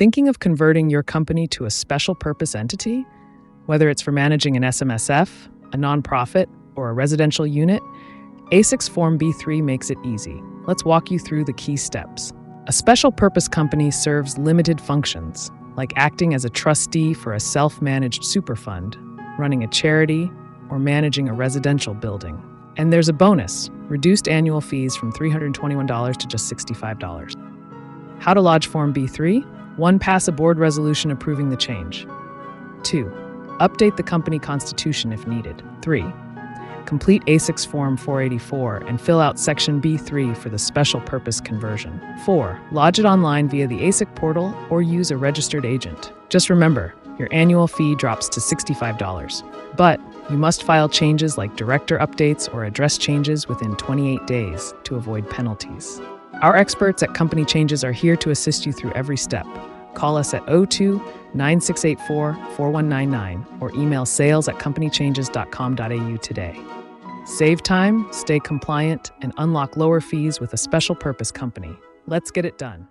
Thinking of converting your company to a special purpose entity? Whether it's for managing an SMSF, a nonprofit, or a residential unit, ASIC Form B3 makes it easy. Let's walk you through the key steps. A special purpose company serves limited functions, like acting as a trustee for a self-managed superfund, running a charity, or managing a residential building. And there's a bonus, reduced annual fees from $321 to just $65. How to lodge Form B3? 1. Pass a board resolution approving the change. 2. Update the company constitution if needed. 3. Complete ASIC Form 484 and fill out Section B3 for the special purpose conversion. 4. Lodge it online via the ASIC portal or use a registered agent. Just remember, your annual fee drops to $65. But you must file changes like director updates or address changes within 28 days to avoid penalties. Our experts at Company Changes are here to assist you through every step. Call us at 02-9684-4199 or email sales@companychanges.com.au today. Save time, stay compliant, and unlock lower fees with a special purpose company. Let's get it done.